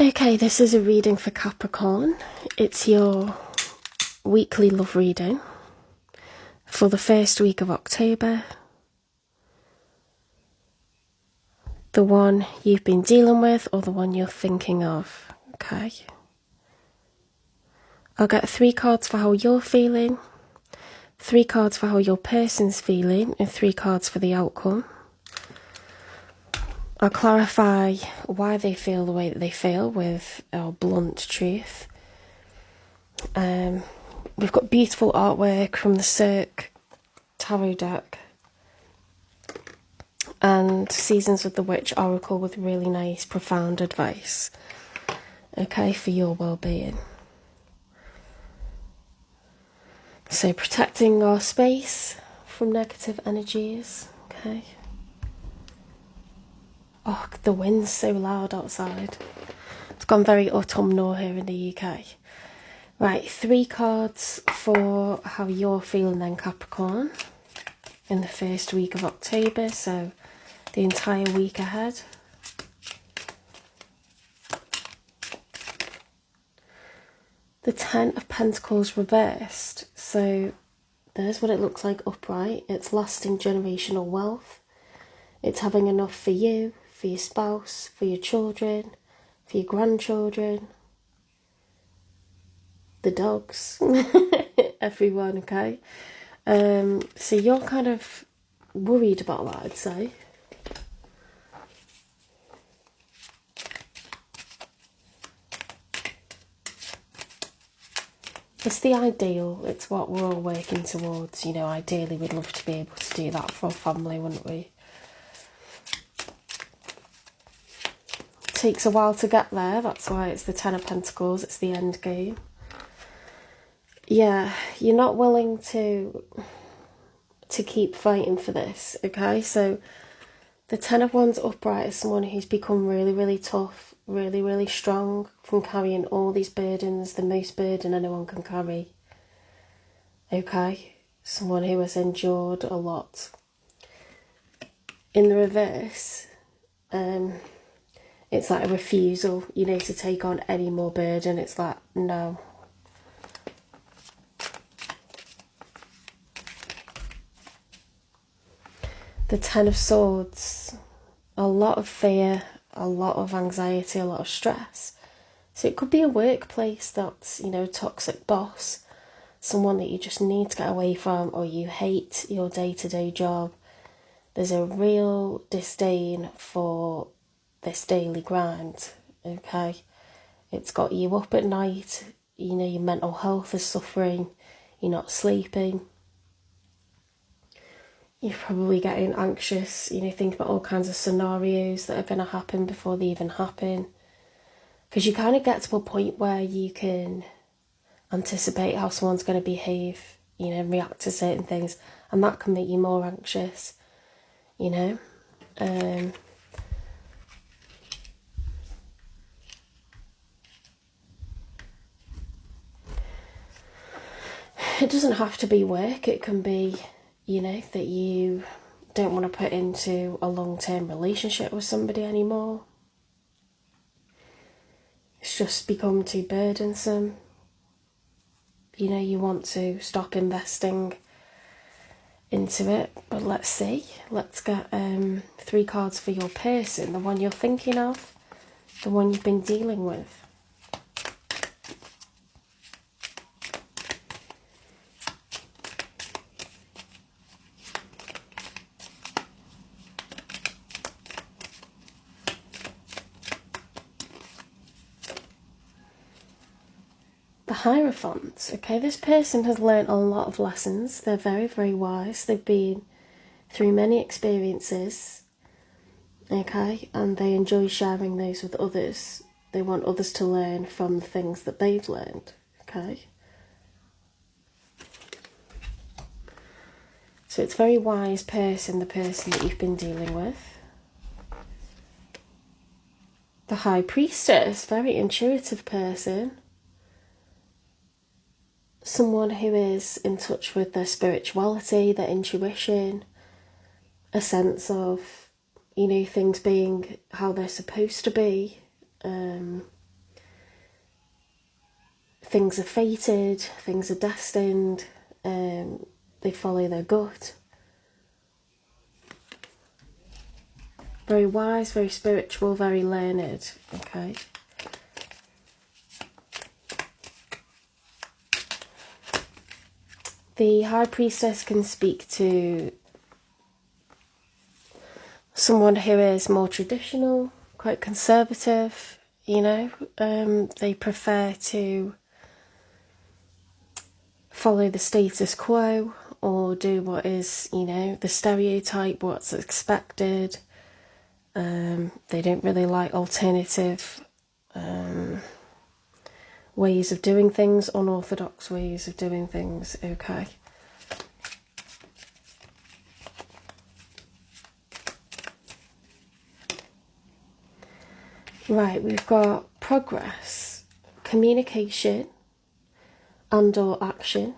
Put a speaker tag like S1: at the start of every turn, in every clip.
S1: Okay, this is a reading for Capricorn. It's your weekly love reading for the first week of October. The one you've been dealing with or the one you're thinking of. Okay. I'll get 3 cards for how you're feeling, 3 cards for how your person's feeling, and 3 cards for the outcome. I'll clarify why they feel the way that they feel with our blunt truth. We've got beautiful artwork from the Cirque tarot deck and Seasons with the Witch Oracle with really nice, profound advice, okay, for your well-being. So protecting our space from negative energies, okay. Oh, the wind's so loud outside. It's gone very autumnal here in the UK. Right, 3 cards for how you're feeling then, Capricorn, in the first week of October, so the entire week ahead. The 10 of Pentacles reversed, so there's what it looks like upright. It's lasting generational wealth. It's having enough for you, for your spouse, for your children, for your grandchildren, the dogs, everyone, okay? So you're kind of worried about that, I'd say. It's the ideal, it's what we're all working towards, you know. Ideally we'd love to be able to do that for our family, wouldn't we? It takes a while to get there, that's why it's the 10 of Pentacles, it's the end game. Yeah, you're not willing to keep fighting for this, okay? So the 10 of Wands upright is someone who's become really, really tough, really, really strong from carrying all these burdens, the most burden anyone can carry, okay? Someone who has endured a lot. In the reverse, it's like a refusal, you know, to take on any more burden. It's like, no. The 10 of Swords, a lot of fear, a lot of anxiety, a lot of stress. So it could be a workplace that's, you know, a toxic boss, someone that you just need to get away from, or you hate your day-to-day job. There's a real disdain for this daily grind, okay? It's got you up at night, you know, your mental health is suffering, you're not sleeping. You're probably getting anxious, you know, think about all kinds of scenarios that are going to happen before they even happen. Because you kind of get to a point where you can anticipate how someone's going to behave, you know, react to certain things. And that can make you more anxious, you know. It doesn't have to be work. It can be, you know, that you don't want to put into a long-term relationship with somebody anymore. It's just become too burdensome. You know, you want to stop investing into it. But let's see. Let's get 3 cards for your person. The one you're thinking of. The one you've been dealing with. The Hierophant, okay, this person has learnt a lot of lessons. They're very, very wise. They've been through many experiences, okay, and they enjoy sharing those with others. They want others to learn from the things that they've learned, okay. So it's a very wise person, the person that you've been dealing with. The High Priestess, very intuitive person. Someone who is in touch with their spirituality, their intuition, a sense of, you know, things being how they're supposed to be. things are fated, things are destined, they follow their gut. Very wise, very spiritual, very learned, okay? The High Priestess can speak to someone who is more traditional, quite conservative, you know. They prefer to follow the status quo or do what is, you know, the stereotype, what's expected. They don't really like alternative ways of doing things, unorthodox ways of doing things, okay? Right, we've got progress, communication and or action.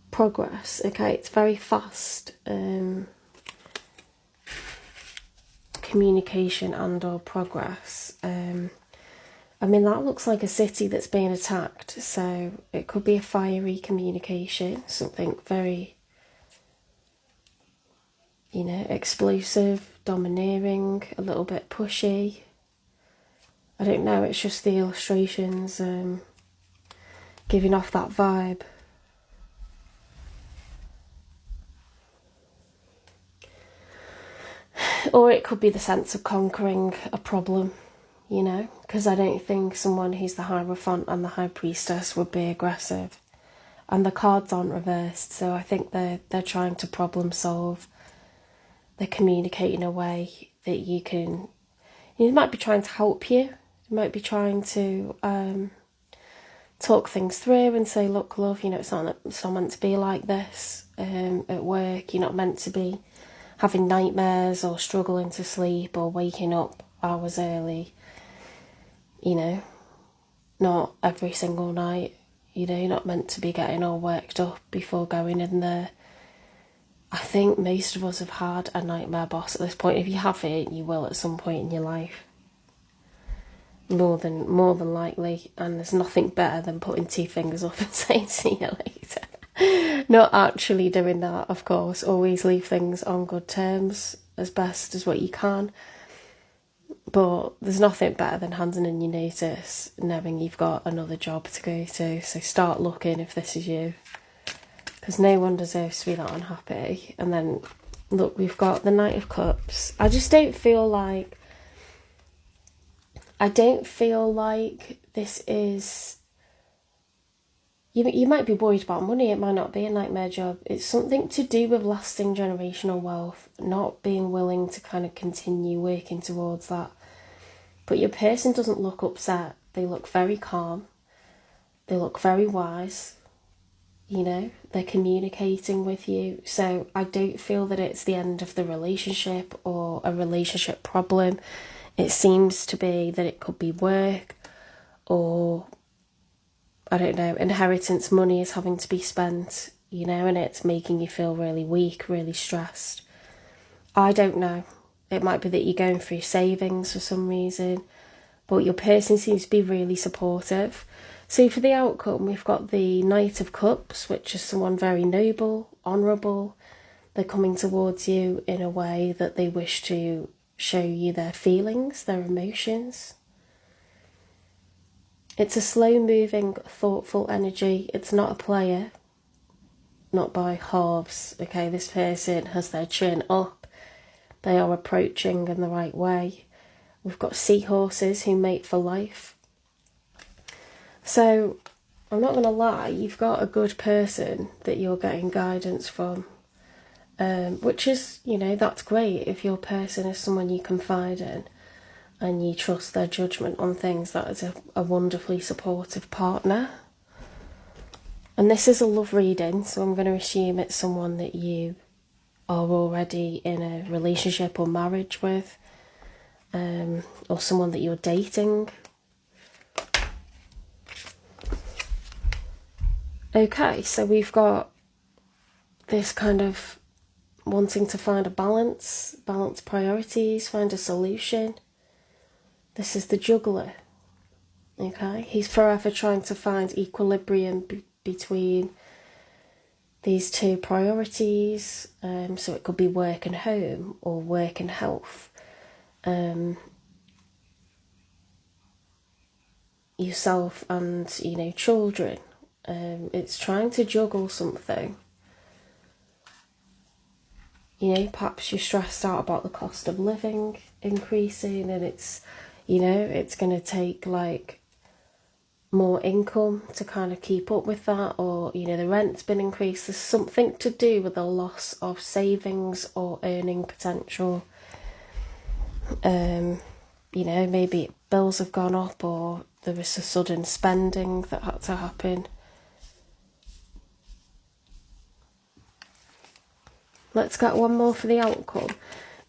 S1: Progress, okay, it's very fast. Communication and or progress. I mean, that looks like a city that's being attacked, so it could be a fiery communication, something very, you know, explosive, domineering, a little bit pushy. I don't know, it's just the illustrations giving off that vibe. Or it could be the sense of conquering a problem, you know, because I don't think someone who's the Hierophant and the High Priestess would be aggressive. And the cards aren't reversed, so I think they're trying to problem solve. They communicate in a way that you can, you might be trying to help you. You might be trying to talk things through and say, look, love, you know, it's not meant to be like this at work. You're not meant to be having nightmares or struggling to sleep or waking up hours early. You know, not every single night. You know, you're not meant to be getting all worked up before going in there. I think most of us have had a nightmare boss at this point. If you haven't, you will at some point in your life. More than likely. And there's nothing better than putting two fingers up and saying, see you later. Not actually doing that, of course. Always leave things on good terms as best as what you can. But there's nothing better than handing in your notice, knowing you've got another job to go to. So start looking if this is you. Because no one deserves to be that unhappy. And then, look, we've got the Knight of Cups. I just don't feel like... this is... You might be worried about money. It might not be a nightmare job. It's something to do with lasting generational wealth. Not being willing to kind of continue working towards that. But your person doesn't look upset. They look very calm. They look very wise. You know, they're communicating with you. So I don't feel that it's the end of the relationship or a relationship problem. It seems to be that it could be work or, I don't know, inheritance money is having to be spent, you know, and it's making you feel really weak, really stressed. I don't know. It might be that you're going through savings for some reason, but your person seems to be really supportive. So for the outcome, we've got the Knight of Cups, which is someone very noble, honourable. They're coming towards you in a way that they wish to show you their feelings, their emotions. It's a slow-moving, thoughtful energy. It's not a player, not by halves. Okay, this person has their chin up. They are approaching in the right way. We've got seahorses who mate for life. So, I'm not going to lie, you've got a good person that you're getting guidance from. Which is, you know, that's great. If your person is someone you confide in and you trust their judgment on things, that is a wonderfully supportive partner. And this is a love reading, so I'm going to assume it's someone that you are already in a relationship or marriage with, or someone that you're dating. Okay, so we've got this kind of wanting to find a balance priorities, find a solution. This is the Juggler. Okay, he's forever trying to find equilibrium between these two priorities. So it could be work and home, or work and health. Yourself and, children. It's trying to juggle something. Perhaps you're stressed out about the cost of living increasing, and it's going to take like more income to kind of keep up with that, or the rent's been increased. There's something to do with a loss of savings or earning potential. Maybe bills have gone up, or there was a sudden spending that had to happen. Let's get one more for the outcome.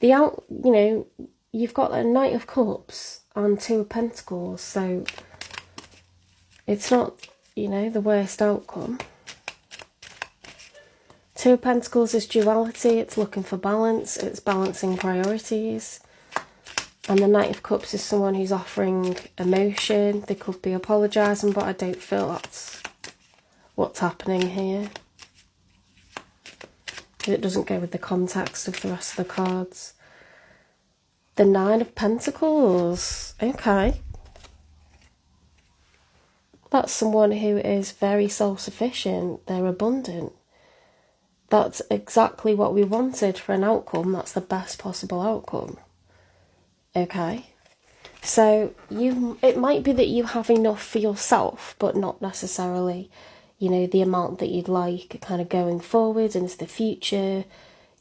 S1: You've got a Knight of Cups and Two of Pentacles, so it's not, the worst outcome. Two of Pentacles is duality, it's looking for balance, it's balancing priorities. And the Knight of Cups is someone who's offering emotion. They could be apologising, but I don't feel that's what's happening here. It doesn't go with the context of the rest of the cards. The Nine of Pentacles. Okay. That's someone who is very self-sufficient. They're abundant. That's exactly what we wanted for an outcome. That's the best possible outcome. Okay. So it might be that you have enough for yourself, but not necessarily, the amount that you'd like kind of going forward into the future,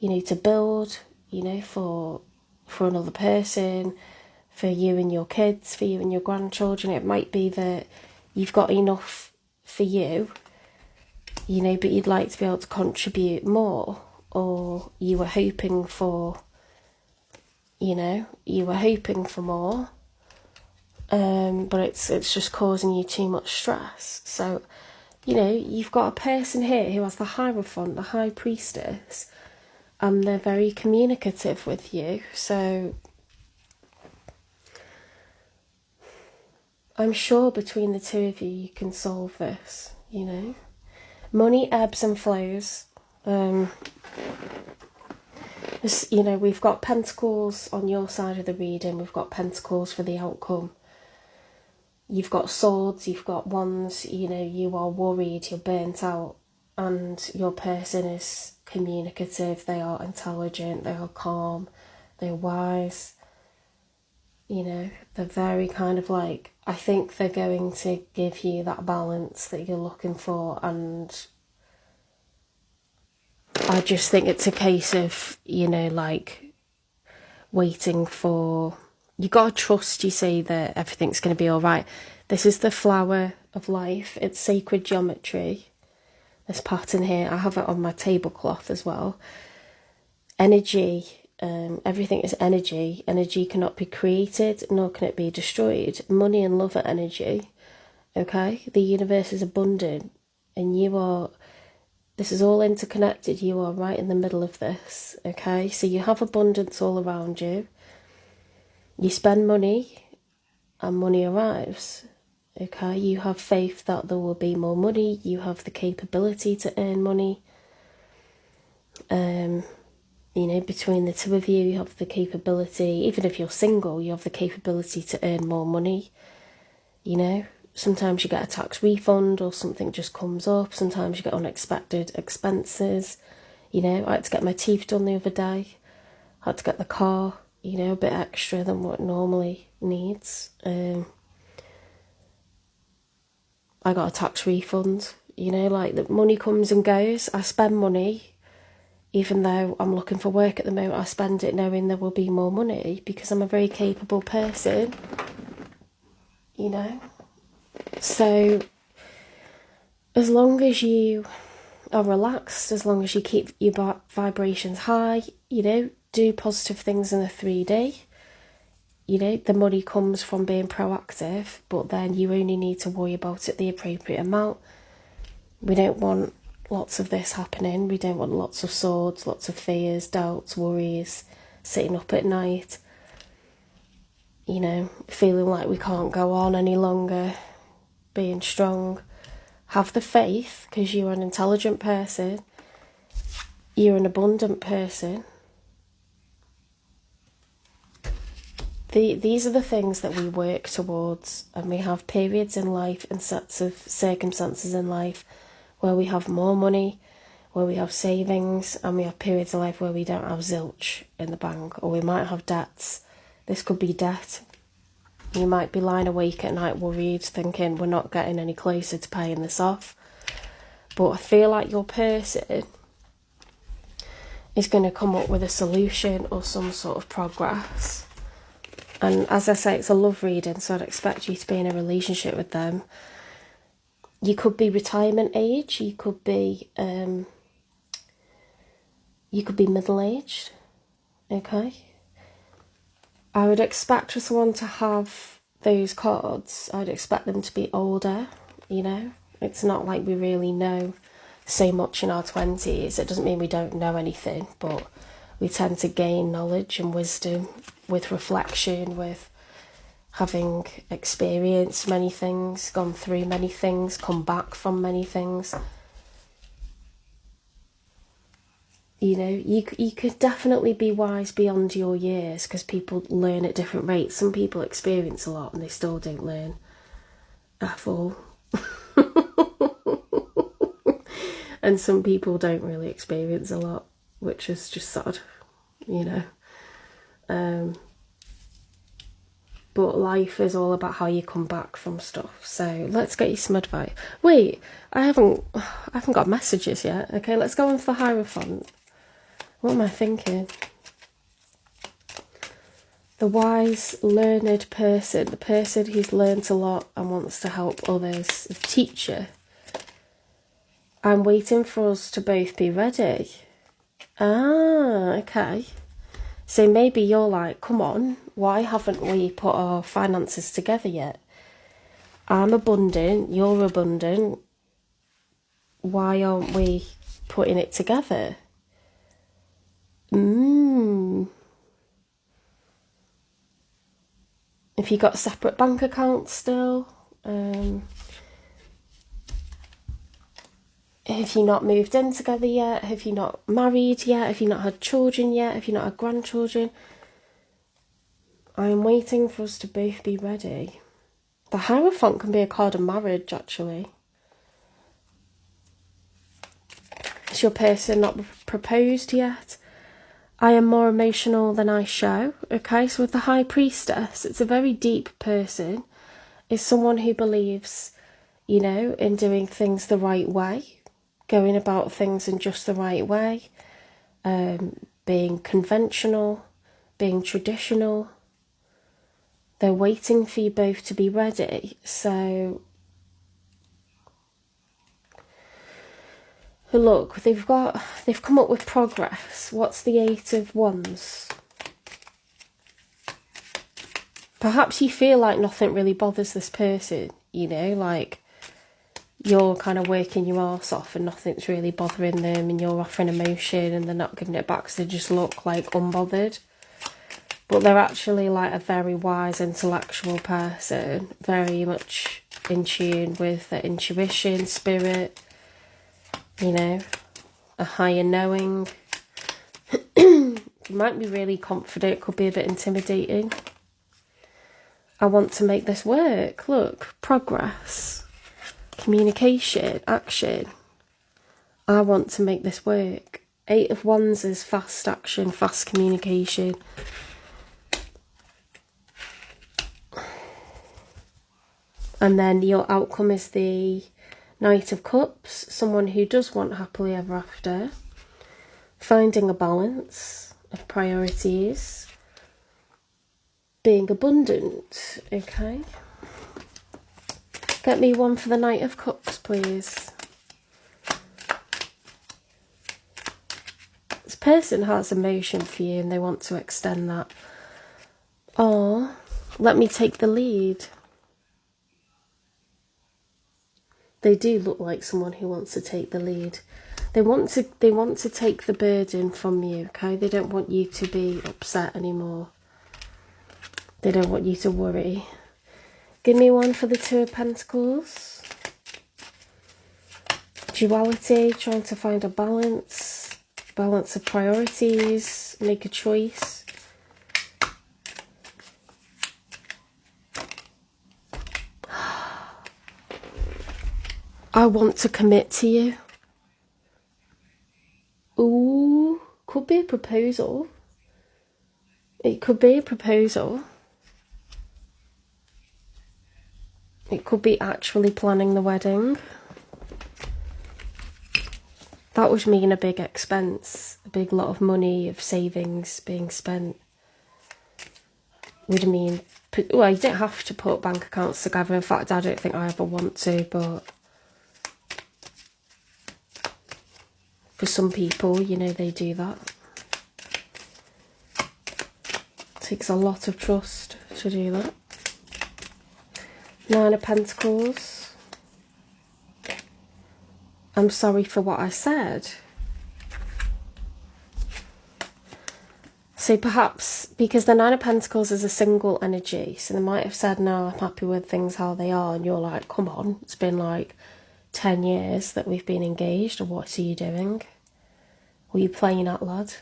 S1: to build, for another person, for you and your kids, for you and your grandchildren. It might be that you've got enough for you, but you'd like to be able to contribute more, or you were hoping for, more. But it's just causing you too much stress. So, you've got a person here who has the Hierophant, the High Priestess, and they're very communicative with you. So I'm sure between the two of you can solve this, Money ebbs and flows. We've got Pentacles on your side of the reading. We've got Pentacles for the outcome. You've got Swords, you've got Wands. You are worried, you're burnt out, and your person is communicative. They are intelligent, they are calm, they're wise. They're very kind of like, I think they're going to give you that balance that you're looking for, and I just think it's a case of, waiting for... You got to trust, you see, that everything's going to be all right. This is the flower of life. It's sacred geometry. This pattern here, I have it on my tablecloth as well. Energy, everything is energy. Energy cannot be created, nor can it be destroyed. Money and love are energy, okay? The universe is abundant, and this is all interconnected. You are right in the middle of this, okay? So you have abundance all around you. You spend money, and money arrives, okay? You have faith that there will be more money. You have the capability to earn money. Between the two of you, you have the capability, even if you're single, you have the capability to earn more money. Sometimes you get a tax refund, or something just comes up. Sometimes you get unexpected expenses. I had to get my teeth done the other day. I had to get the car, a bit extra than what it normally needs. I got a tax refund. The money comes and goes. I spend money, even though I'm looking for work at the moment. I spend it knowing there will be more money, because I'm a very capable person, So as long as you are relaxed, as long as you keep your vibrations high, do positive things in the 3D. The money comes from being proactive, but then you only need to worry about it the appropriate amount. We don't want lots of this happening. We don't want lots of swords, lots of fears, doubts, worries, sitting up at night. you know, feeling like we can't go on any longer, being strong. Have the faith, because you're an intelligent person, you're an abundant person. These are the things that we work towards, and we have periods in life and sets of circumstances in life where we have more money, where we have savings, and we have periods of life where we don't have zilch in the bank, or we might have debts. This could be debt. You might be lying awake at night worried, thinking we're not getting any closer to paying this off. But I feel like your person is going to come up with a solution or some sort of progress. And as I say, it's a love reading, so I'd expect you to be in a relationship with them. You could be retirement age, you could be middle-aged, okay? I would expect for someone to have those cards, I'd expect them to be older, you know? It's not like we really know so much in our 20s. It doesn't mean we don't know anything, but we tend to gain knowledge and wisdom with reflection, with having experienced many things, gone through many things, come back from many things. You know, you could definitely be wise beyond your years, because people learn at different rates. Some people experience a lot and they still don't learn at all. And some people don't really experience a lot, which is just sad, you know. But life is all about how you come back from stuff. So let's get you some advice. Wait, I haven't got messages yet. Okay, let's go on for Hierophant. What am I thinking? The wise, learned person, the person who's learnt a lot and wants to help others, the teacher. I'm waiting for us to both be ready. Ah, okay. So maybe you're like, come on, why haven't we put our finances together yet? I'm abundant, you're abundant. Why aren't we putting it together? If you got separate bank accounts still, have you not moved in together yet? Have you not married yet? Have you not had children yet? Have you not had grandchildren? I am waiting for us to both be ready. The Hierophant can be a card of marriage, actually. Is your person not proposed yet? I am more emotional than I show. Okay, so with the High Priestess, it's a very deep person. It's someone who believes, you know, in doing things the right way, going about things in just the right way, being conventional, being traditional. They're waiting for you both to be ready. So look, they've come up with progress. What's the Eight of Wands? Perhaps you feel like nothing really bothers this person, you know, like you're kind of working your arse off and nothing's really bothering them, and you're offering emotion and they're not giving it back, so they just look like unbothered. But they're actually like a very wise, intellectual person, very much in tune with their intuition, spirit, you know, a higher knowing. You might be really confident, could be a bit intimidating. I want to make this work. Look, progress, communication, action. I want to make this work. Eight of Wands is fast action, fast communication. And then your outcome is the Knight of Cups, someone who does want happily ever after. Finding a balance of priorities. Being abundant, okay. Get me one for the Knight of Cups, please. This person has emotion for you and they want to extend that. Or, let me take the lead. They do look like someone who wants to take the lead. They want to take the burden from you, okay? They don't want you to be upset anymore. They don't want you to worry. Give me one for the Two of Pentacles. Duality, trying to find a balance. Balance of priorities. Make a choice. I want to commit to you. Ooh, could be a proposal. It could be a proposal. It could be actually planning the wedding. That would mean a big expense, a big lot of money, of savings being spent. Would mean, well, you don't have to put bank accounts together. In fact, I don't think I ever want to, but for some people, you know, they do that. It takes a lot of trust to do that. Nine of Pentacles. I'm sorry for what I said. So perhaps, because the Nine of Pentacles is a single energy, so they might have said, no, I'm happy with things how they are, and you're like, come on, it's been like 10 years that we've been engaged, or what are you doing? Were you playing at, lad?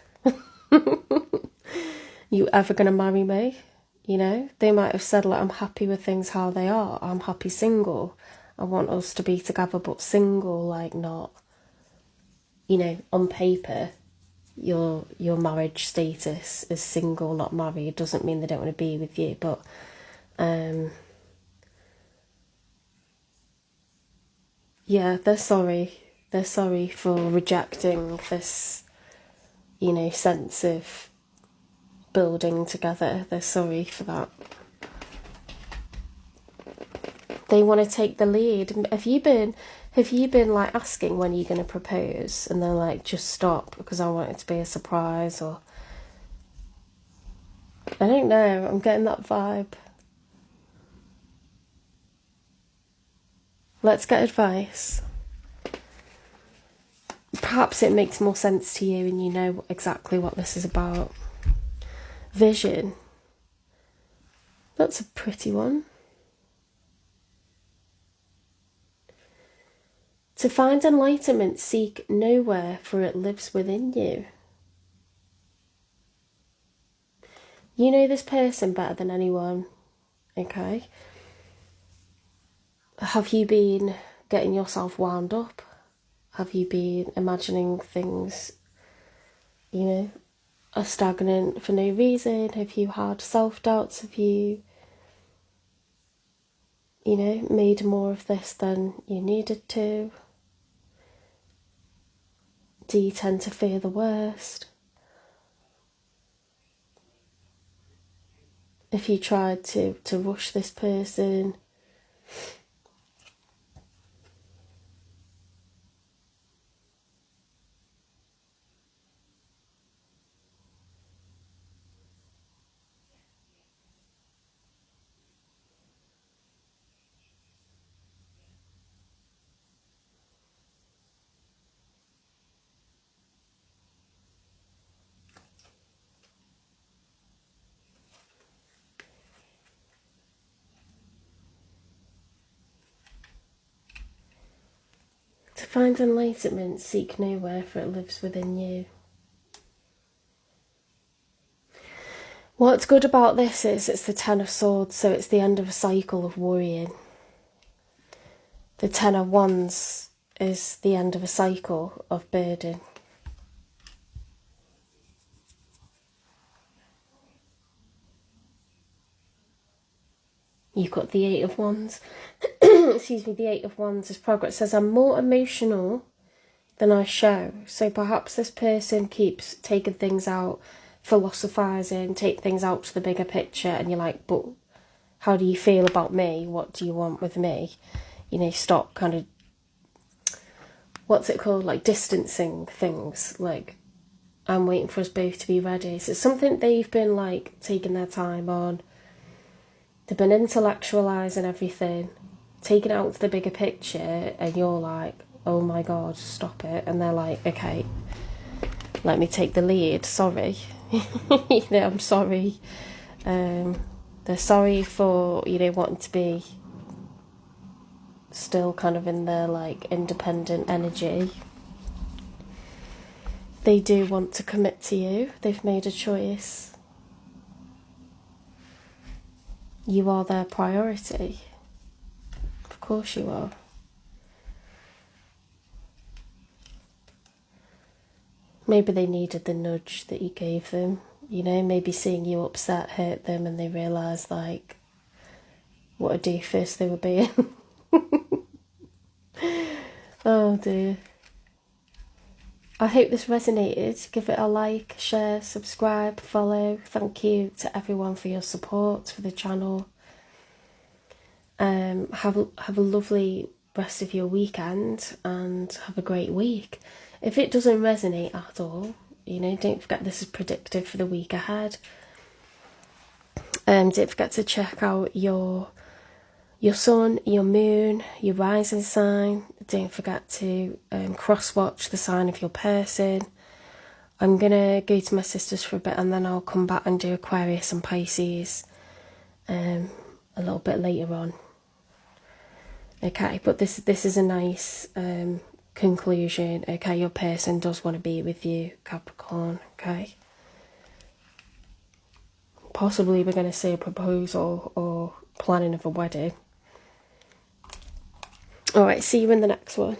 S1: You ever going to marry me? You know, they might have said, like, I'm happy with things how they are, I'm happy single. I want us to be together, but single, like, not, you know, on paper, your marriage status is single, not married. Doesn't mean they don't want to be with you, but yeah, they're sorry. They're sorry for rejecting this, you know, sense of building together. They're sorry for that. They want to take the lead. Have you been like asking when you're going to propose, and they're like, just stop because I want it to be a surprise? Or I don't know, I'm getting that vibe. Let's get advice. Perhaps it makes more sense to you and you know exactly what this is about. Vision. That's a pretty one. To find enlightenment, seek nowhere, for it lives within you. You know this person better than anyone, okay? Have you been getting yourself wound up? Have you been imagining things, you know, are stagnant for no reason? Have you had self-doubts? Have you, you know, made more of this than you needed to? Do you tend to fear the worst? If you tried to rush this person, to find enlightenment, seek nowhere, for it lives within you. What's good about this is it's the Ten of Swords, so it's the end of a cycle of worrying. The Ten of Wands is the end of a cycle of burden. You've got the Eight of Wands. Excuse me, the Eight of Wands is progress. It says, I'm more emotional than I show. So perhaps this person keeps taking things out, philosophising, take things out to the bigger picture, and you're like, but how do you feel about me? What do you want with me? You know, stop kind of, what's it called? Like distancing things. Like, I'm waiting for us both to be ready. So it's something they've been like taking their time on. They've been intellectualising everything, taking it out to the bigger picture, and you're like, oh my God, stop it. And they're like, okay, let me take the lead, sorry. You know, I'm sorry. They're They're sorry for, you know, wanting to be still kind of in their like independent energy. They do want to commit to you. They've made a choice. You are their priority. Of course you are. Maybe they needed the nudge that you gave them. You know, maybe seeing you upset hurt them and they realised, like, what a doofus they were being. Oh dear. I hope this resonated. Give it a like, share, subscribe, follow. Thank you to everyone for your support for the channel. Have a lovely rest of your weekend and have a great week. If it doesn't resonate at all, you know, don't forget this is predictive for the week ahead. Don't forget to check out your sun, your moon, your rising sign. Don't forget to cross-watch the sign of your person. I'm going to go to my sister's for a bit and then I'll come back and do Aquarius and Pisces a little bit later on. Okay, but this is a nice conclusion. Okay, your person does want to be with you, Capricorn. Okay. Possibly we're going to see a proposal or planning of a wedding. Alright, see you in the next one.